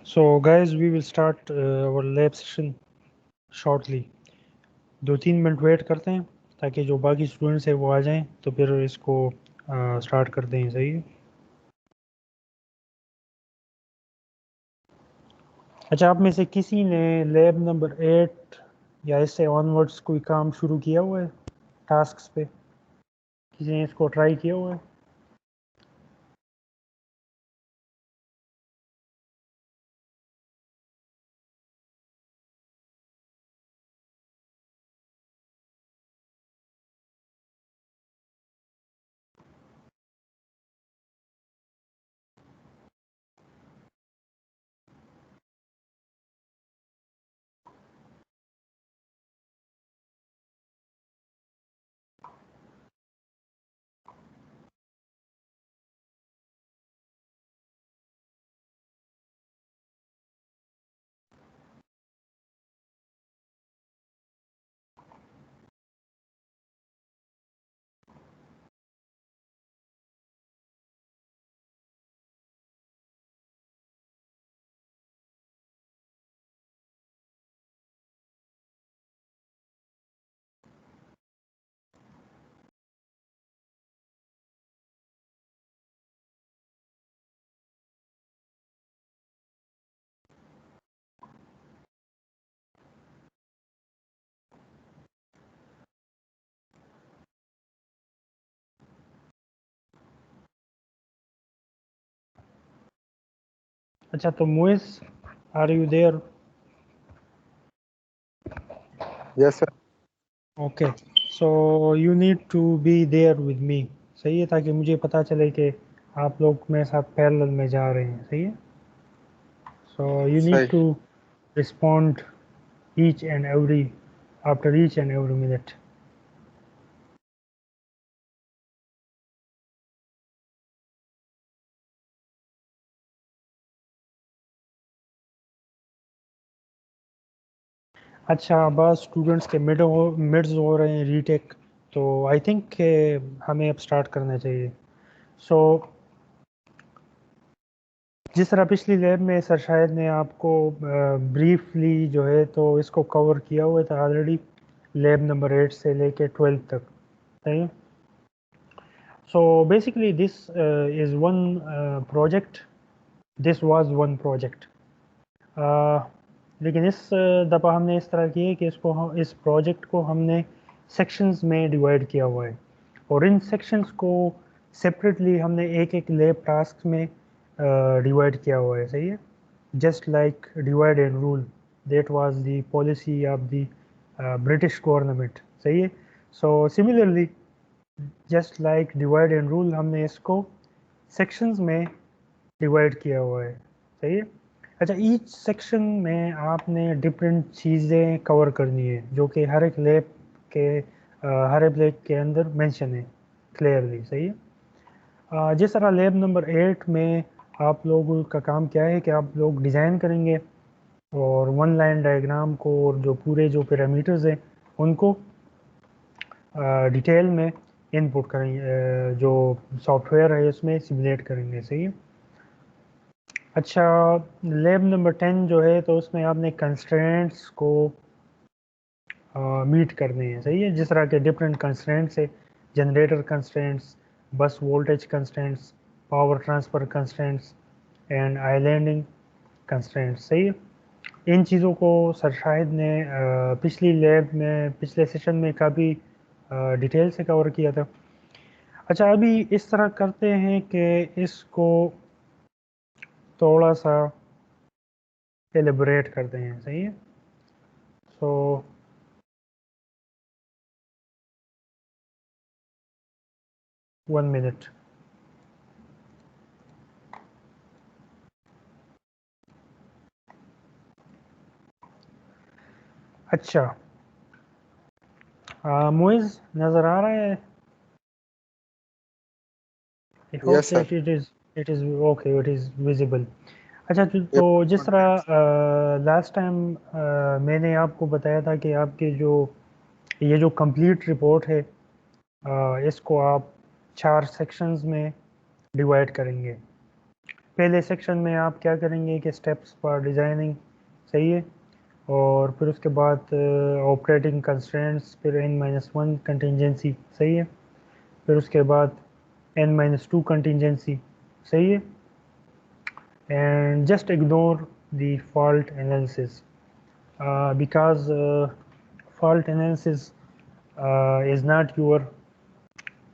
So guys, we will start our lab session shortly. 2-3 minute wait کرتے ہیں تاکہ جو باقی اسٹوڈنٹس ہیں وہ آ جائیں تو پھر اس کو اسٹارٹ کر دیں. صحیح ہے. اچھا، آپ میں سے کسی نے لیب نمبر 8 یا اس سے آن ورڈس کوئی کام شروع کیا ہوا ہے ٹاسکس پہ؟ کسی نے اس کو ٹرائی کیا ہوا ہے؟ اچھا، تو Moiz are you there? Yes sir. Okay, so you need to be there with me. صحیح ہے، تاکہ مجھے پتہ چلے کہ آپ لوگ میرے ساتھ پیرلل میں جا رہے ہیں. صحیح ہے. سو یو نیڈ صحیح. To respond each and every after each and every minute. اچھا، بعض اسٹوڈنٹس کے مڈز ہو رہے ہیں ری ٹیک، تو آئی تھنک کہ ہمیں اب اسٹارٹ کرنا چاہیے. سو جس طرح پچھلی لیب میں سر شاہد نے آپ کو بریفلی جو ہے تو اس کو کور کیا ہوا تھا آلریڈی، لیب نمبر 8 سے لے کے 12 تک. صحیح. So basically this is one project, this was one project. لیکن اس دفعہ ہم نے اس طرح کی ہے کہ اس پروجیکٹ کو ہم نے سیکشنز میں ڈیوائڈ کیا ہوا ہے، اور ان سیکشنز کو سپریٹلی ہم نے ایک ایک لیب ٹاسک میں ڈیوائڈ کیا ہوا ہے. صحیح ہے. Just like divide and rule, that was the policy of the British government. صحیح ہے. So similarly just like divide and rule ہم نے اس کو سیکشنز میں ڈیوائڈ کیا ہوا ہے. صحیح ہے. اچھا، ایچ سیکشن میں آپ نے ڈفرینٹ چیزیں کور کرنی ہے جو کہ ہر ایک لیب کے اندر مینشن ہے کلیئرلی. صحیح ہے. جس طرح لیب نمبر 8 میں آپ لوگوں کا کام کیا ہے کہ آپ لوگ ڈیزائن کریں گے اور ون لائن ڈائیگرام کو اور جو پورے جو پیرامیٹرز ہیں ان کو ڈیٹیل میں ان پٹ کریں گے، جو سافٹ ویئر ہے اس میں سمولیٹ کریں گے. صحیح ہے. اچھا، لیب نمبر 10 جو ہے تو اس میں آپ نے کنسٹرینٹس کو میٹ کرنے ہیں. صحیح ہے. جس طرح کے ڈفرینٹ کنسٹرینٹس ہے، generator constraints, bus voltage constraints, power transfer constraints and islanding constraints. صحیح ہے. ان چیزوں کو سر شاہد نے پچھلی لیب میں پچھلے سیشن میں کافی ڈیٹیل سے کور کیا تھا. اچھا، ابھی اس طرح کرتے ہیں کہ اس کو تھوڑا سا ایلیبریٹ کرتے ہیں. صحیح ہے. سو ون منٹ. اچھا، موئز نظر آ رہا ہے؟ I hope yes sir. that it is okay, it is visible. اچھا، تو جس طرح لاسٹ ٹائم میں نے آپ کو بتایا تھا کہ آپ کے جو یہ جو کمپلیٹ رپورٹ ہے اس کو آپ 4 سیکشنز میں ڈیوائڈ کریں گے. پہلے سیکشن میں آپ کیا کریں گے کہ اسٹیپس فار ڈیزائننگ، صحیح ہے، اور پھر اس کے بعد آپریٹنگ کنسٹرینٹس، پھر n-1 کنٹینجنسی، صحیح ہے، پھر اس کے بعد n-2 کنٹینجنسی، صحیح ہے، and just ignore the fault analysis because fault analysis is not your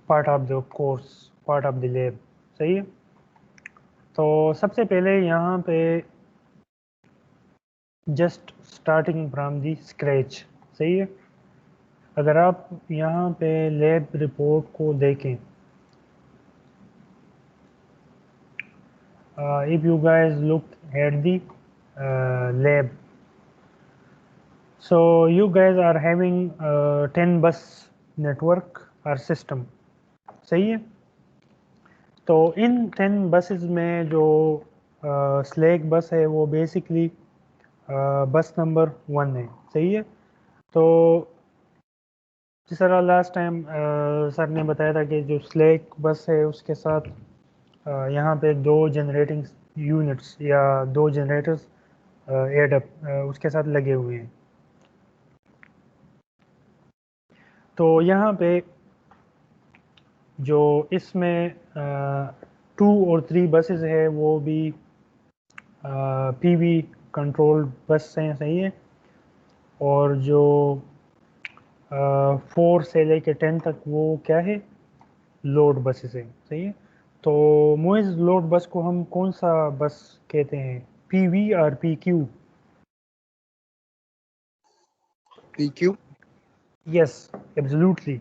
part of the course, part of the lab, صحیح ہے. تو سب سے پہلے یہاں پہ just starting from the scratch, صحیح ہے. اگر آپ یہاں پہ لیب رپورٹ کو دیکھیں، if you guys look at the lab, so you guys are having 10 bus network or system، صحیح ہے. تو ان 10 بسز میں جو سلیک بس ہے وہ بیسکلی بس نمبر 1 ہے، صحیح ہے. تو جس طرح لاسٹ ٹائم سر نے بتایا تھا کہ جو سلیک بس ہے اس کے ساتھ یہاں پہ 2 جنریٹنگ یونٹس یا 2 جنریٹرز ایڈ اپ اس کے ساتھ لگے ہوئے ہیں. تو یہاں پہ جو اس میں 2 اور 3 بسز ہے وہ بھی پی وی کنٹرول بس ہیں، صحیح ہے. اور جو 4 سے لے کے 10 تک وہ کیا ہے، لوڈ بسز ہیں، صحیح ہے. تو موئز لوڈ بس کو ہم کون سا بس کہتے ہیں، پی وی اور پی کیو؟ پی کیو. یس ایبسلیوٹلی،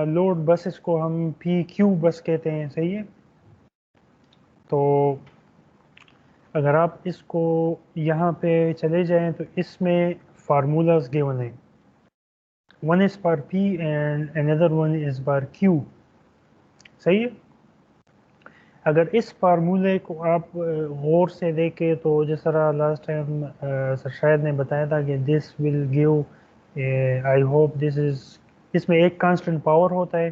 لوڈ بسز کو ہم پی کیو بس کہتے ہیں، صحیح ہے. تو اگر آپ اس کو یہاں پہ چلے جائیں تو اس میں فارمولاز گیون ہیں، one is for P and اندر ون از فار کیو، صحیح ہے. اگر اس فارمولے کو آپ غور سے دیکھیں تو جس طرح لاسٹ ٹائم سر شاید نے بتایا تھا کہ دس will give, I hope this از، اس میں ایک کانسٹنٹ پاور ہوتا ہے،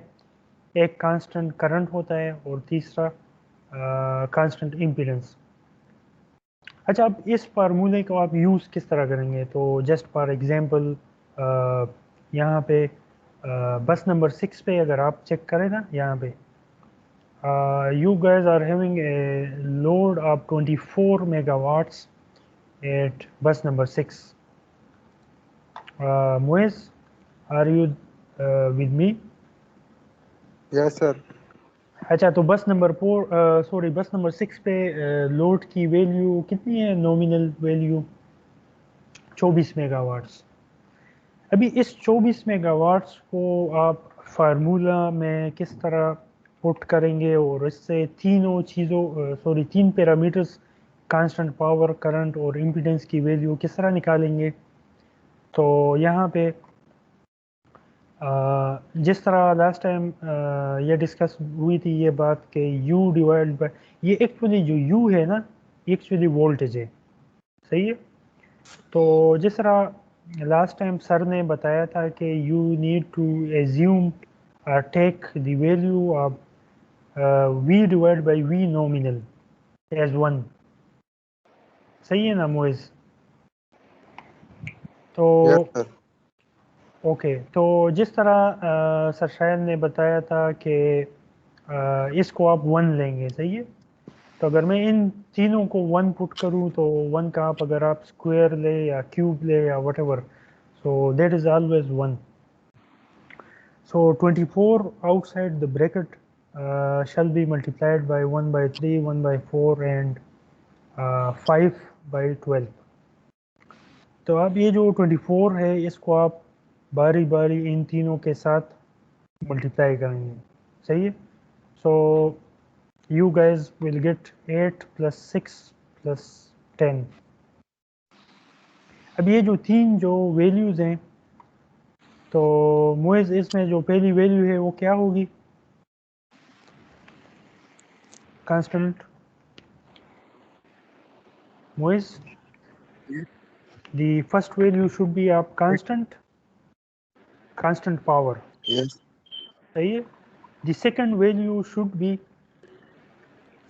ایک کانسٹنٹ کرنٹ ہوتا ہے، اور تیسرا کانسٹنٹ امپیڈنس. اچھا، اب اس فارمولے کو آپ یوز کس طرح کریں گے؟ تو جسٹ فار ایگزامپل یہاں پہ بس نمبر 6 پہ اگر آپ چیک کریں نا، یہاں پہ you guys are having a load of 24 megawatts at bus number 6. Moez, are you with me? یس سر. اچھا، تو بس نمبر 6 پہ لوڈ کی ویلیو کتنی ہے؟ Nominal value 24 mega what's. ابھی اس 24 میگا واٹس کو آپ فارمولا میں کس طرح پٹ کریں گے، اور اس سے تینوں چیزوں 3 پیرامیٹرز، کانسٹنٹ پاور، کرنٹ اور امپیڈنس کی ویلیو کس طرح نکالیں گے؟ تو یہاں پہ جس طرح لاسٹ ٹائم یہ ڈسکس ہوئی تھی یہ بات کہ یو ڈیوائڈ بائی، یہ ایکچولی جو یو ہے نا، ایکچولی وولٹیج ہے، صحیح ہے. تو جس طرح لاسٹ ٹائم سر نے بتایا تھا کہ you need to assume take the value of V divide by V nominal as 1، صحیح ہے نا موئز؟ تو یس سر. اوکے، تو جس طرح سر شاید نے بتایا تھا کہ اس کو آپ 1 لیں گے، صحیح ہے. تو اگر میں ان تینوں کو 1 پٹ کروں تو 1 کا آپ اگر آپ اسکوائر لے یا کیوب لے یا what ever, so that is always 1. So 24 out side the bracket shall be multiplied by 1/3, 1/4 and 5/12. تو اب یہ جو 24 ہے اس کو آپ باری باری ان تینوں کے ساتھ ملٹیپلائی کریں گے، صحیح ہے. So you guys will get 8 + 6 + 10. اب یہ جو تین جو ویلیوز ہیں، تو موئز اس میں جو پہلی ویلیو ہے وہ کیا ہوگی؟ Constant Moiz, the first value should be آپ کانسٹنٹ پاور، یس. صحیح ہے. The second value should be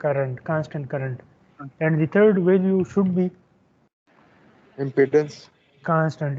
current, constant current. And the third value should be impedance, constant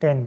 10।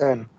10,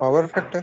power factor,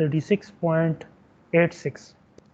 36.86।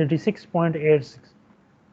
36.86।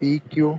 PQ,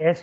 S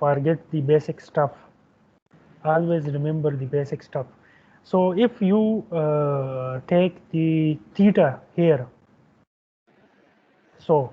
forget the basic stuff, always remember the basic stuff. So if you take the theta here, so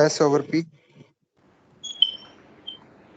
S over P,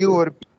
Q over P,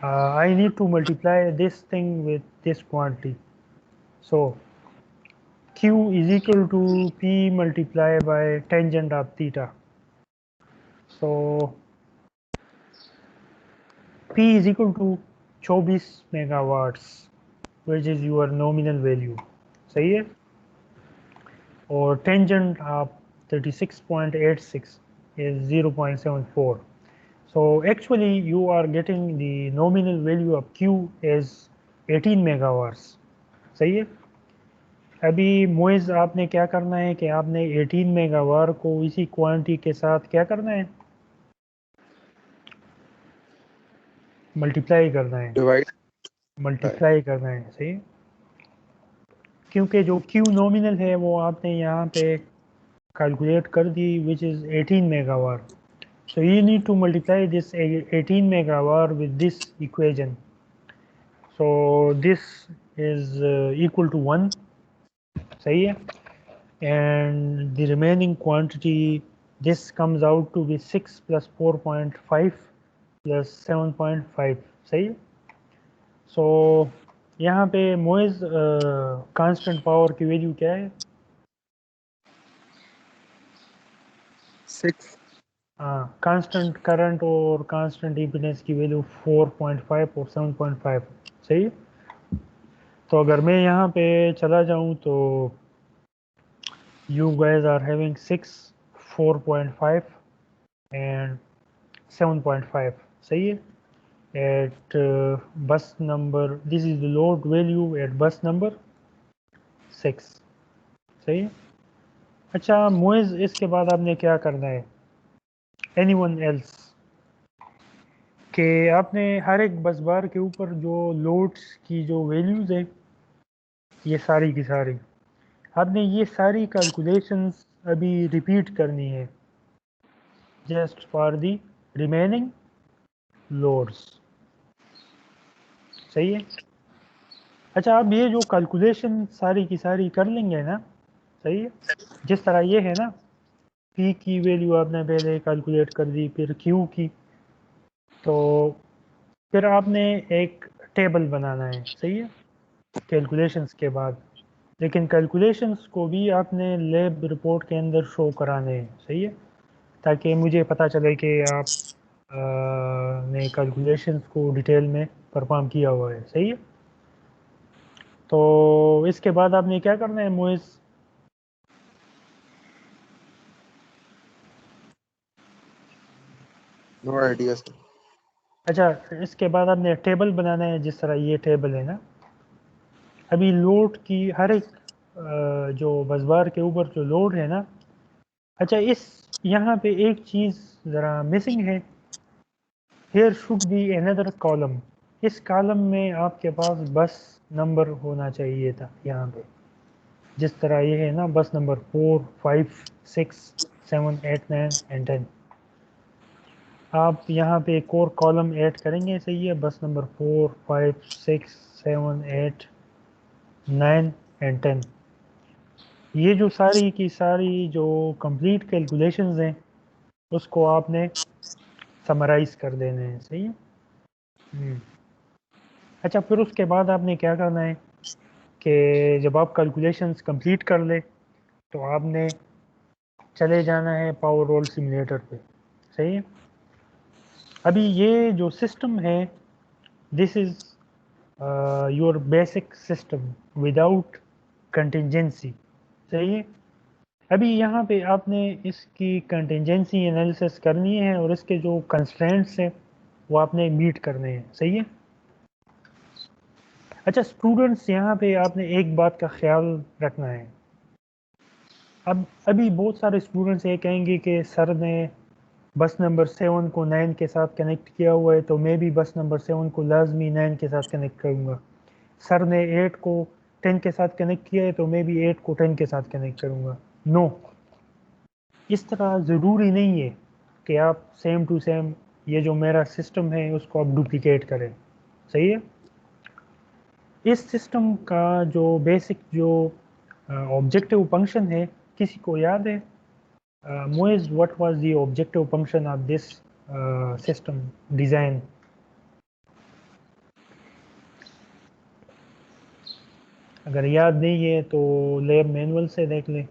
I need to multiply this thing with this quantity. So Q is equal to P multiplied by tangent of theta. So P is equal to 24 megawatts, which is your nominal value. صحیح ہے. اور tangent آپ 36.86 is 0.74. So actually you are getting the nominal value of Q as 18 megawatts. صحیح ہے. ابھی موئز آپ نے کیا کرنا ہے کہ آپ نے 18 میگا وار کو اسی کوانٹی کے ساتھ کیا کرنا ہے, ملٹیپلائی کرنا ہے, ڈیوائڈ ملٹیپلائی کرنا ہے. صحیح, کیونکہ جو کیو نومینل ہے وہ آپ نے یہاں پہ کیلکولیٹ کر دی which is 18 mega watt. So you need to multiply this 18 mega watt with this equation. So this is equal to 1. صحیح ہے. And the remaining quantity, this comes out to be 6 plus 4.5 plus 7.5. صحیح. So یہاں پہ موئز constant power کی value کیا ہے؟ 6. ہاں, constant current اور کانسٹنٹ ایمپیڈنس کی ویلیو 4.5 اور 7.5. صحیح. تو اگر میں یہاں پہ چلا جاؤں تو you guys are having 6, 4.5 and 7.5. صحیح ہے. At bus number, this is the load value at bus number 6. صحیح ہے. اچھا موئز, اس کے بعد آپ نے کیا کرنا ہے, اینی ون ایلس, کہ آپ نے ہر ایک بس بار کے اوپر جو لوڈس کی جو ویلیوز ہیں یہ ساری کی ساری آپ نے یہ ساری کیلکولیشنز ابھی ریپیٹ کرنی ہے just for the remaining loads. صحیح ہے. اچھا آپ یہ جو کیلکولیشن ساری کی ساری کر لیں گے نا, صحیح ہے, جس طرح یہ ہے نا, پی کی ویلیو آپ نے پہلے کیلکولیٹ کر دی, پھر کیو کی, تو پھر آپ نے ایک ٹیبل بنانا ہے. صحیح ہے, کیلکولیشنز کے بعد. لیکن کیلکولیشنز کو بھی آپ نے لیب رپورٹ کے اندر شو کرانے ہیں. صحیح ہے, تاکہ مجھے پتہ چلے کہ آپ نے کیلکولیشنز کو ڈیٹیل میں پرفارم کیا ہوا ہے. صحیح ہے. تو اس کے بعد آپ نے کیا کرنا ہے موئز, نو آئیڈیا سر. اچھا اس کے بعد آپ نے ٹیبل بنانا ہے جس طرح یہ ٹیبل ہے نا. ابھی لوڈ کی ہر ایک جو بس بار کے اوپر جو لوڈ ہے نا, اچھا اس یہاں پہ ایک چیز ذرا مسنگ ہے. ہیئر شوڈ بی اندر کالم. اس کالم میں آپ کے پاس بس نمبر ہونا چاہیے تھا یہاں پہ, جس طرح یہ ہے نا, بس نمبر 4, 5, 6, 7, 8, 9 and 10. آپ یہاں پہ ایک اور کالم ایڈ کریں گے. صحیح ہے, بس نمبر 4, 5, 6, 7, 8, 9 and 10. یہ جو ساری کی ساری جو کمپلیٹ کیلکولیشنز ہیں اس کو آپ نے سمرائز کر دینے ہیں. صحیح ہے. اچھا پھر اس کے بعد آپ نے کیا کرنا ہے کہ جب آپ کیلکولیشنز کمپلیٹ کر لیں تو آپ نے چلے جانا ہے پاور رول سیمولیٹر پہ. صحیح ہے. ابھی یہ جو سسٹم ہے this is your basic system without contingency. صحیح ہے. ابھی یہاں پہ آپ نے اس کی کنٹینجنسی انالیسس کرنی ہے اور اس کے جو کنسٹرینٹس ہیں وہ آپ نے میٹ کرنے ہیں. صحیح ہے. اچھا اسٹوڈنٹس, یہاں پہ آپ نے ایک بات کا خیال رکھنا ہے. ابھی بہت سارے اسٹوڈنٹس یہ کہیں گے کہ سر نے بس نمبر 7 کو 9 کے ساتھ کنیکٹ کیا ہوا ہے تو میں بھی بس نمبر 7 کو لازمی 9 کے ساتھ کنیکٹ کروں گا. سر نے 8 کو 10 کے ساتھ کنیکٹ کیا ہے تو میں بھی 8 کو 10 کے ساتھ کنیکٹ کروں گا. نو, اس طرح ضروری نہیں ہے کہ آپ سیم ٹو سیم یہ جو میرا سسٹم ہے اس کو آپ ڈپلیکیٹ کریں. صحیح ہے. اس سسٹم کا جو بیسک جو آبجیکٹیو فنکشن ہے کسی کو یاد ہے؟ موئز, what was the objective function of this system design? اگر یاد نہیں ہے تو لیب مینول سے دیکھ لیں.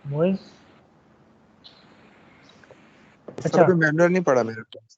موئز, سر اچھا ابھی مینوئل نہیں پڑھا میرے پاس.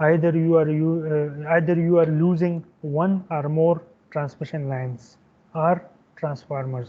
either you are losing one or more transmission lines or transformers,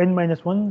n-1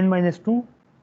n-2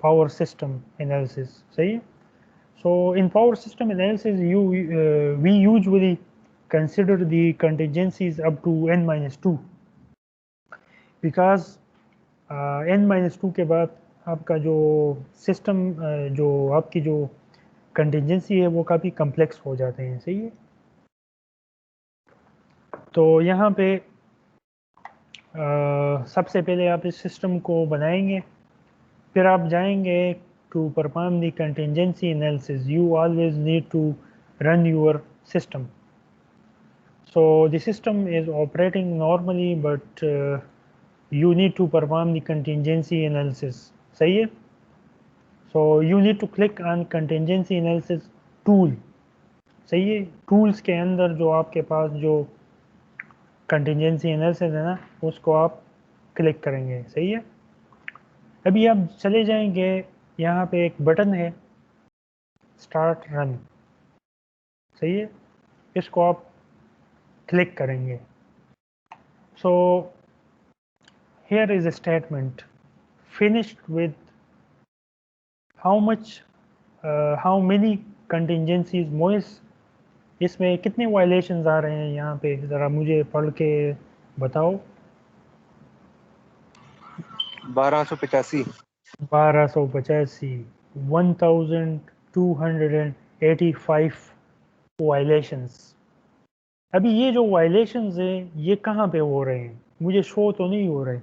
power system analysis. صحیح ہے. So in power system analysis, we usually consider the contingencies up to n-2 because n-2 کے بعد آپ کا جو system جو آپ کی جو کنٹینجنسی ہے وہ کافی کمپلیکس ہو جاتے ہیں. صحیح ہے. تو یہاں پہ سب سے پہلے آپ اس سسٹم کو بنائیں گے, پھر آپ جائیں گے to perform the contingency analysis. You always need to run your system. So the system is operating normally, but you need to perform the contingency analysis. صحیح ہے. So you need to click on contingency analysis tool. صحیح ہے. Tools کے اندر جو آپ کے پاس جو contingency analysis ہے نا اس کو آپ کلک کریں گے. صحیح ہے. ابھی آپ چلے جائیں گے, یہاں پہ ایک بٹن ہے اسٹارٹ رن. صحیح ہے. اس کو آپ کلک کریں گے. So here is a statement finished with how many contingencies موئس, اس میں کتنے وائلیشنز آ رہے ہیں یہاں پہ ذرا مجھے پڑھ کے بتاؤ. 1285. 1285 1285 وائلیشنز. ابھی یہ جو وائلیشنز ہیں یہ کہاں پہ ہو رہے ہیں, مجھے شو تو نہیں ہو رہے.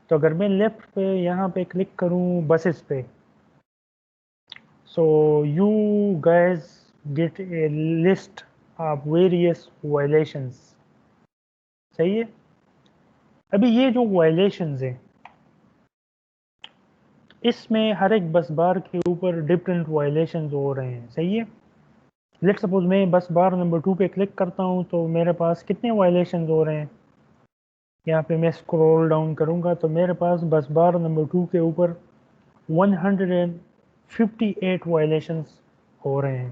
تو اگر میں لیفٹ پہ یہاں پہ کلک کروں بسز پہ, so you guys get a list of various violations. صحیح ہے. ابھی یہ جو وائلیشنز ہیں اس میں ہر ایک بس بار کے اوپر ڈفرینٹ وائلیشنز ہو رہے ہیں. صحیح ہے. لیٹ سپوز میں بس بار نمبر 2 پہ کلک کرتا ہوں تو میرے پاس کتنے وائلیشنز ہو رہے ہیں. یہاں پہ میں اسکرول ڈاؤن کروں گا تو میرے پاس بس بار نمبر 2 کے اوپر 158 وائلیشنز ہو رہے ہیں.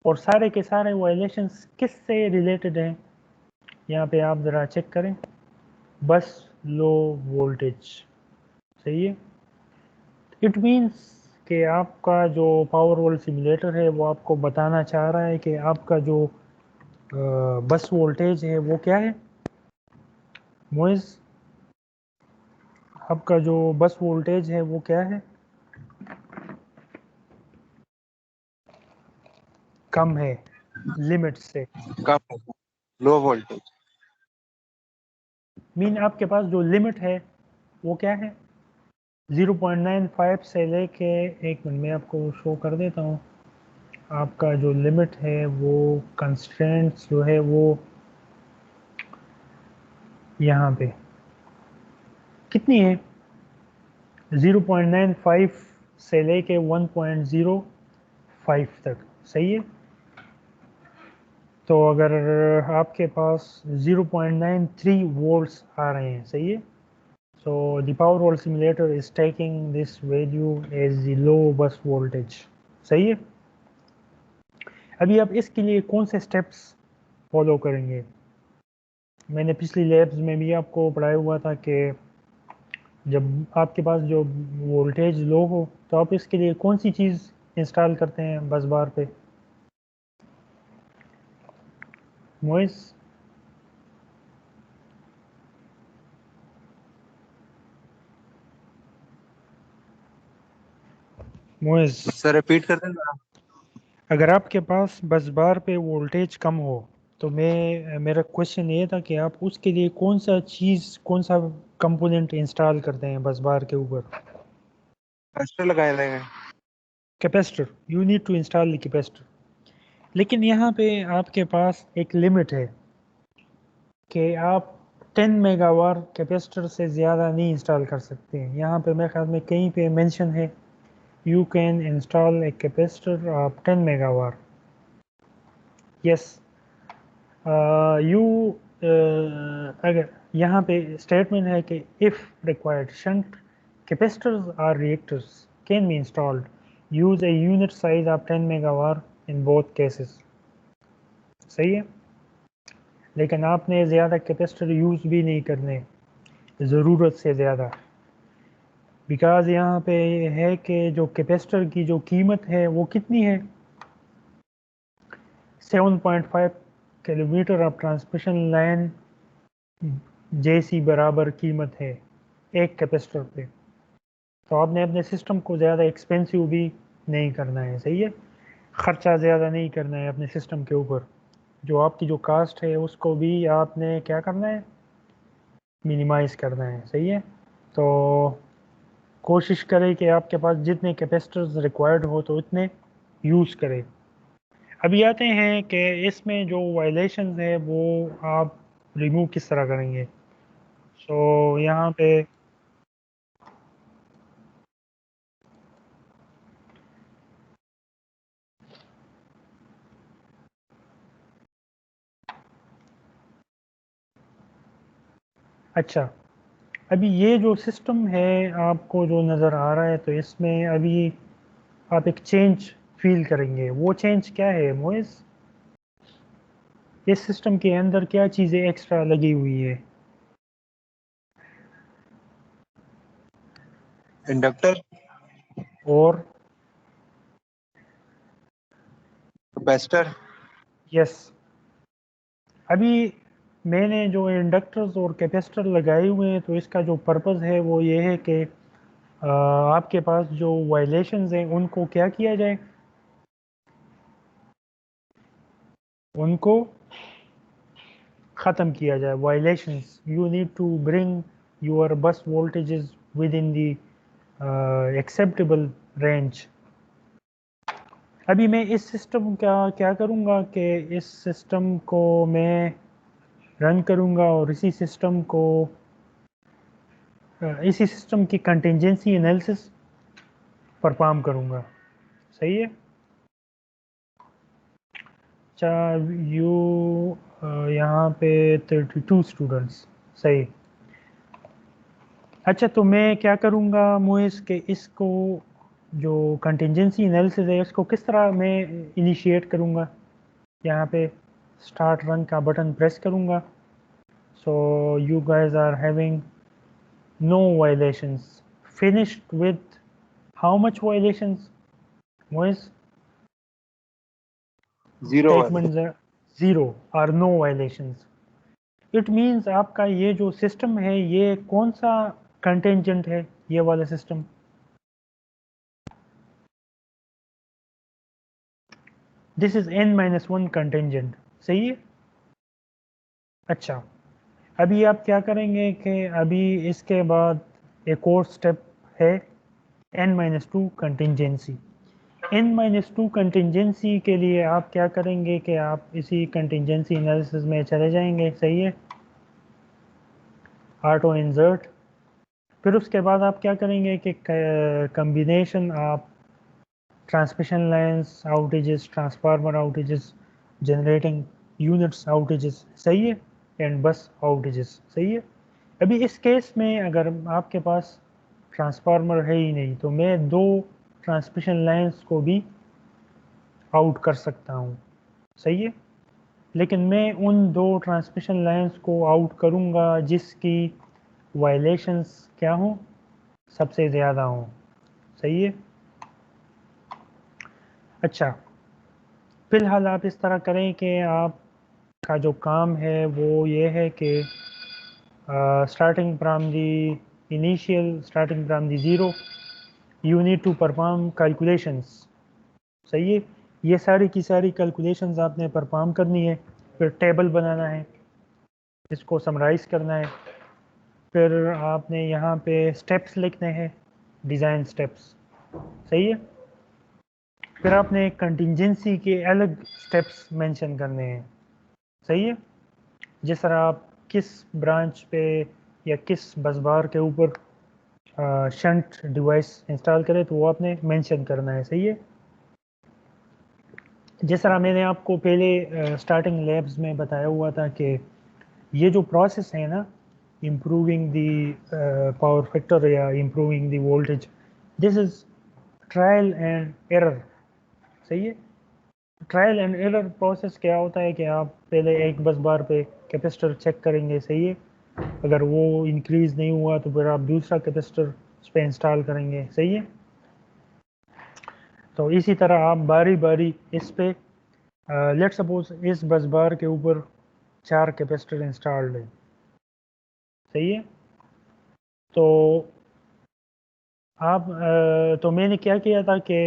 اور سارے کے سارے وائلیشنز کس سے ریلیٹڈ ہیں, یہاں پہ آپ ذرا چیک کریں. بس لو وولٹیج. صحیح ہے. اٹ مینس کہ آپ کا جو پاور وول سیمولیٹر ہے وہ آپ کو بتانا چاہ رہا ہے کہ آپ کا جو بس وولٹیج ہے وہ کیا ہے. موئز, آپ کا جو بس وولٹیج ہے وہ کیا ہے, کم ہے لمٹ سے. کم لو وولٹیج. مین آپ کے پاس جو لمٹ ہے وہ کیا ہے 0.95 سے لے کے, ایک منٹ میں آپ کو شو کر دیتا ہوں. آپ کا جو لمٹ ہے وہ کنسٹرینٹس جو ہے وہ یہاں پہ کتنی ہے 0.95 سے لے کے 1.05 تک. صحیح ہے. تو اگر آپ کے پاس 0.93 وولٹس آ رہے ہیں. صحیح ہے. So the power world simulator is taking this value as the low bus voltage. صحیح ہے. ابھی آپ اس کے لیے کون سے اسٹیپس فالو کریں گے. میں نے پچھلی لیبز میں بھی آپ کو پڑھایا ہوا تھا کہ جب آپ کے پاس جو وولٹیج لو ہو تو آپ اس کے لیے کون سی چیز انسٹال کرتے ہیں بس بار پہ. موئس, موئز, سر ریپیٹ کر دیں نا. اگر آپ کے پاس بس بار پہ وولٹیج کم ہو تو میرا کوشچن یہ تھا کہ آپ اس کے لیے کون سا کمپوننٹ انسٹال کرتے ہیں بس بار کے اوپر. کیپیسٹر لگائے رہے ہیں. Capacitor, you need to install the capacitor. لیکن یہاں پہ آپ کے پاس ایک لمٹ ہے کہ آپ 10 میگا وار کیپیسٹر سے زیادہ نہیں انسٹال کر سکتے ہیں. یہاں پہ میرے خیال میں کہیں پہ مینشن ہے you can install a capacitor of 10 megawatt. Yes, اگر یہاں پہ اسٹیٹمنٹ ہے کہ if required shunt capacitors or reactors can be installed, use a unit size of 10 megawatt in both cases. صحیح ہے. لیکن آپ نے زیادہ کیپیسٹر یوز بھی نہیں کرنے ضرورت سے زیادہ. بیکاز یہاں پہ ہے کہ جو کیپیسٹر کی جو قیمت ہے وہ کتنی ہے 7.5 کلو میٹر آف ٹرانسمیشن لائن جے سی برابر قیمت ہے ایک کیپیسٹر پہ. تو آپ نے اپنے سسٹم کو زیادہ ایکسپینسو بھی نہیں کرنا ہے, صحیح ہے, خرچہ زیادہ نہیں کرنا ہے اپنے سسٹم کے اوپر. جو آپ کی جو کاسٹ ہے اس کو بھی آپ نے کیا کرنا ہے, منیمائز کرنا ہے, صحیح ہے. تو کوشش کریں کہ آپ کے پاس جتنے کیپیسٹرز ریکوائرڈ ہو تو اتنے یوز کریں. ابھی آتے ہیں کہ اس میں جو وائلیشنز ہے وہ آپ ریموو کس طرح کریں گے. سو یہاں پہ اچھا, ابھی یہ جو سسٹم ہے آپ کو جو نظر آ رہا ہے تو اس میں ابھی آپ ایک چینج فیل کریں گے. وہ چینج کیا ہے موئز, اس سسٹم کے اندر کیا چیزیں ایکسٹرا لگی ہوئی ہے. انڈکٹر, اور کیپیسٹر. یس, ابھی میں نے جو انڈکٹرز اور کیپیسٹر لگائے ہوئے ہیں تو اس کا جو پرپز ہے وہ یہ ہے کہ آپ کے پاس جو وائلیشنز ہیں ان کو کیا کیا جائے, ان کو ختم کیا جائے. Violations, you need to bring your bus voltages within the acceptable range. ابھی میں اس سسٹم کا کیا کروں گا کہ اس سسٹم کو میں رن کروں گا اور اسی سسٹم کی کنٹینجنسی انالیسس پرفارم کروں گا, صحیح ہے. اچھا, یہاں پہ 32 اسٹوڈنٹس, صحیح. اچھا, تو میں کیا کروں گا موئس کہ اس کو جو کنٹینجنسی انالیسس ہے اس کو کس طرح میں انیشیٹ کروں گا. یہاں پہ اسٹارٹ رن کا بٹن پریس کروں گا. So you guys are having no violations, finished with how much violations Moiz. Zero. Statement zero اور نو وائلیشنز. اٹ مینس آپ کا یہ جو سسٹم ہے یہ کون سا کنٹینجنٹ ہے, یہ والا system this is n-1 contingent, صحیح ہے. اچھا, ابھی آپ کیا کریں گے کہ ابھی اس کے بعد ایک اور سٹیپ ہے n-2 کنٹینجنسی. n-2 کنٹینجنسی کے لیے آپ کیا کریں گے کہ آپ اسی کنٹینجنسی انالیسس میں چلے جائیں گے, صحیح ہے, آٹو انسرٹ. پھر اس کے بعد آپ کیا کریں گے کہ combination of transmission lines outages, transformer outages, generating units outages, صحیح ہے, اینڈ بس آؤٹیجز, صحیح ہے. ابھی اس کیس میں اگر آپ کے پاس ٹرانسفارمر ہے ہی نہیں تو میں دو ٹرانسمیشن لائنس کو بھی آؤٹ کر سکتا ہوں, صحیح ہے. لیکن میں ان دو ٹرانسمیشن لائنس کو آؤٹ کروں گا جس کی وائلیشنس کیا ہوں, سب سے زیادہ ہوں, صحیح ہے. اچھا, فی الحال آپ اس طرح کریں کہ آپ کا جو کام ہے وہ یہ ہے کہ starting from the zero you need to perform calculations, صحیح ہے. یہ ساری کی ساری کیلکولیشنز آپ نے پرفارم کرنی ہے. پھر ٹیبل بنانا ہے, اس کو سمرائز کرنا ہے. پھر آپ نے یہاں پہ اسٹیپس لکھنے ہیں, ڈیزائن اسٹیپس, صحیح ہے. پھر آپ نے کنٹینجنسی کے الگ اسٹیپس مینشن کرنے ہیں, صحیح ہے. جس طرح آپ کس برانچ پہ یا کس بس بار کے اوپر شنٹ ڈیوائس انسٹال کرے تو وہ آپ نے مینشن کرنا ہے, صحیح ہے. جس طرح میں نے آپ کو پہلے اسٹارٹنگ لیبس میں بتایا ہوا تھا کہ یہ جو پروسیس ہے نا, امپروونگ دی پاور فیکٹر یا improving the voltage, this is trial and error, صحیح ہے. ٹرائل اینڈ ایرر پروسیس کیا ہوتا ہے کہ آپ پہلے ایک بس بار پہ کیپیسٹر چیک کریں گے, صحیح ہے. اگر وہ انکریز نہیں ہوا تو پھر آپ دوسرا کیپیسٹر اس پہ انسٹال کریں گے. صحیح ہے. تو اسی طرح آپ باری باری اس پہ لیٹ سپوز اس بس بار کے اوپر 4 کیپیسٹر انسٹالڈ ہے. صحیح ہے. تو آپ تو میں نے کیا کیا تھا کہ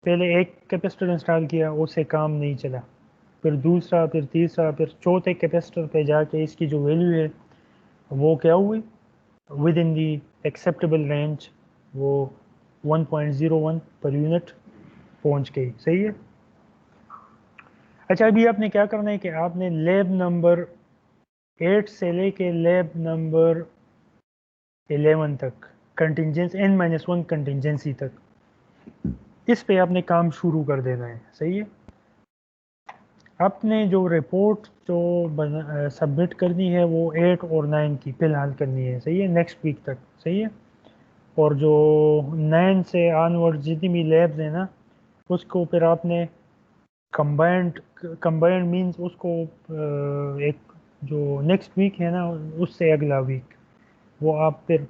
پہلے ایک کیپیسٹر انسٹال کیا, اس سے کام نہیں چلا, پھر دوسرا, پھر تیسرا, پھر چوتھے کیپیسٹر پہ جا کے اس کی جو ویلیو ہے وہ کیا ہوئی, with in the acceptable range, وہ 1.01 پر یونٹ پہنچ گئی. صحیح ہے. اچھا ابھی آپ نے کیا کرنا ہے کہ آپ نے لیب نمبر 8 سے لے کے لیب نمبر 11 تک کنٹینجنسی n-1 کنٹینجنسی تک اس پہ آپ نے کام شروع کر دینا ہے. صحیح ہے. آپ نے جو رپورٹ جو سبمٹ کرنی ہے وہ 8 اور 9 کی فی الحال کرنی ہے. صحیح ہے. نیکسٹ ویک تک. صحیح ہے. اور جو 9 سے آن ورڈ جتنی بھی لیبز ہیں نا اس کو پھر آپ نے کمبائنڈ مینز اس کو ایک جو نیکسٹ ویک ہے نا اس سے اگلا ویک وہ آپ پھر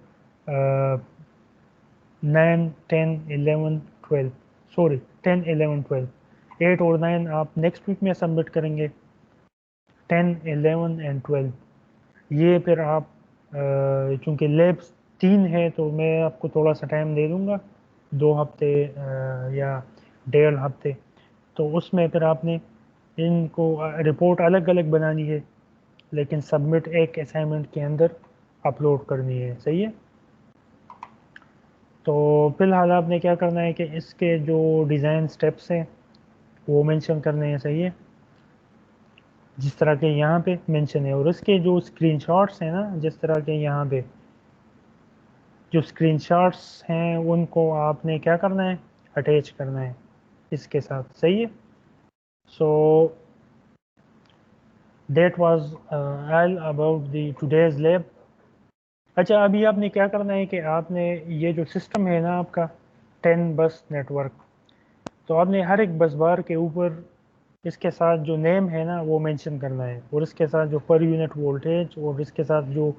9, 10, 11, 12 سوری 10, 11, 12 8 اور 9 آپ نیکسٹ ویک میں سبمٹ کریں گے. 10, 11 اینڈ 12 یہ پھر آپ چونکہ لیبس 3 ہے تو میں آپ کو تھوڑا سا ٹائم دے دوں گا, 2 ہفتے یا 1.5 ہفتے. تو اس میں پھر آپ نے ان کو رپورٹ الگ الگ بنانی ہے لیکن سبمٹ ایک اسائنمنٹ کے اندر اپلوڈ کرنی ہے. صحیح ہے. تو فی الحال آپ نے کیا کرنا ہے کہ اس کے جو ڈیزائن سٹیپس ہیں وہ مینشن کرنے ہیں. صحیح ہے. جس طرح کے یہاں پہ مینشن ہے, اور اس کے جو اسکرین شاٹس ہیں نا جس طرح کے یہاں پہ جو اسکرین شاٹس ہیں ان کو آپ نے کیا کرنا ہے, اٹیچ کرنا ہے اس کے ساتھ. صحیح ہے. So that was all about the today's lab. اچھا ابھی آپ نے کیا کرنا ہے کہ آپ نے یہ جو سسٹم ہے نا آپ کا 10 بس نیٹ ورک, تو آپ نے ہر ایک بس بار کے اوپر اس کے ساتھ جو نیم ہے نا وہ مینشن کرنا ہے, اور اس کے ساتھ جو پر یونٹ وولٹیج اور اس کے ساتھ جو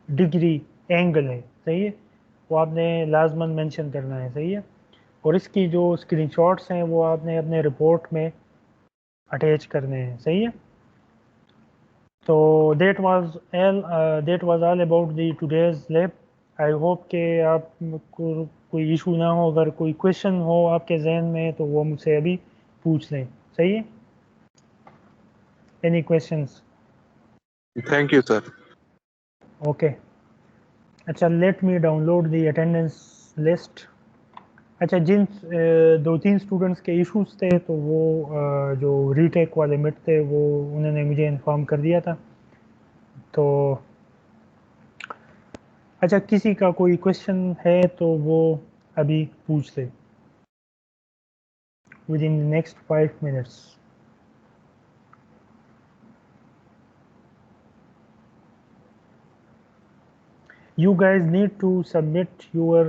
ڈگری اینگل ہے. صحیح ہے. وہ آپ نے لازماً مینشن کرنا ہے. صحیح ہے. اور اس کی جو اسکرین شاٹس ہیں وہ آپ نے اپنے رپورٹ میں اٹیچ کرنے ہیں. صحیح ہے. تو that was all about the today's lab. I hope کہ آپ کو کوئی ایشو نہ ہو, اگر کوئی کویشچن ہو آپ کے ذہن میں تو وہ مجھ سے ابھی پوچھ لیں. صحیح ہے. Any questions? Thank you, sir. Okay. اچھا let me down load the attendance list. اچھا جن 2-3 اسٹوڈنٹس کے ایشوز تھے تو وہ جو ری ٹیک والے مٹ تھے وہ انہوں نے مجھے انفارم کر دیا تھا. تو اچھا کسی کا کوئی کویشچن ہے تو وہ ابھی پوچھ لے with in next 5 minutes. You guys need to submit your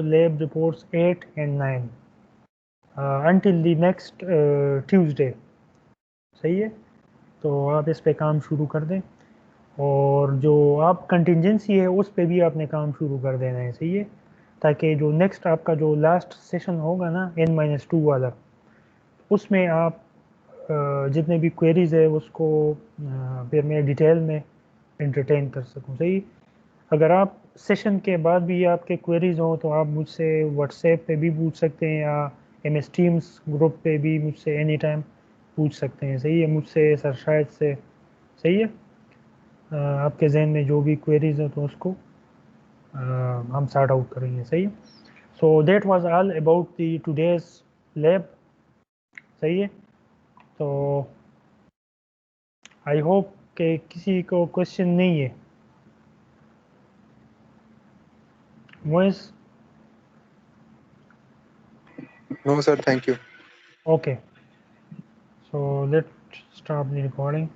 lab reports 8 and 9 until the next Tuesday. صحیح ہے. تو آپ اس پہ کام شروع کر دیں, اور جو آپ کنٹینجنسی ہے اس پہ بھی آپ نے کام شروع کر دینا ہے. صحیح ہے. تاکہ جو نیکسٹ آپ کا جو لاسٹ سیشن ہوگا نا n-2 والا, اس میں آپ جتنے بھی کوئریز ہے اس کو پھر میں ڈیٹیل میں انٹرٹین کر سکوں. صحیح. اگر آپ سیشن کے بعد بھی آپ کے کوئریز ہوں تو آپ مجھ سے واٹس ایپ پہ بھی پوچھ سکتے ہیں, یا MS Teams گروپ پہ بھی مجھ سے اینی ٹائم پوچھ سکتے ہیں. صحیح ہے. مجھ سے سر شاید سے. صحیح ہے. آپ کے ذہن میں جو بھی کوئریز ہیں تو اس کو ہم سارٹ آؤٹ کریں گے. صحیح ہے. So that was all about the today's lab. صحیح ہے. تو آئی ہوپ کہ کسی کو کوشچن نہیں ہے. Voice No, sir. Thank you. okay. So let's stop the recording.